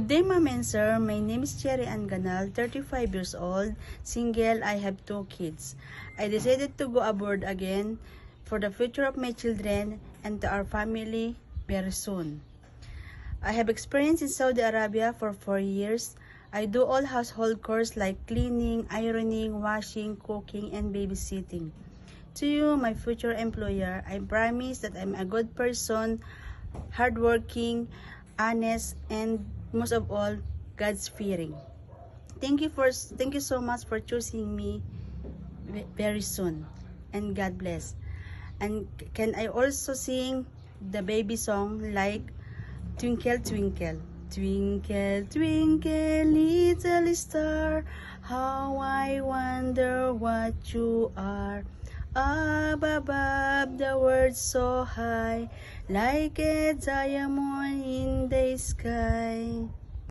Good day, ma'am and sir. My name is Cherry Ann Ganal, 35 years old, single. I have 2 kids. I decided to go abroad again for the future of my children and to our family very soon. I have experience in Saudi Arabia for 4 years. I do all household chores like cleaning, ironing, washing, cooking, and babysitting. To you, my future employer, I promise that I'm a good person, hardworking, honest, and most of all, God's fearing. Thank you so much for choosing me very soon, and God bless. And can I also sing the baby song like Twinkle Twinkle, Twinkle Twinkle little star, how I wonder what you are. Up above the world so high, like a diamond in the sky.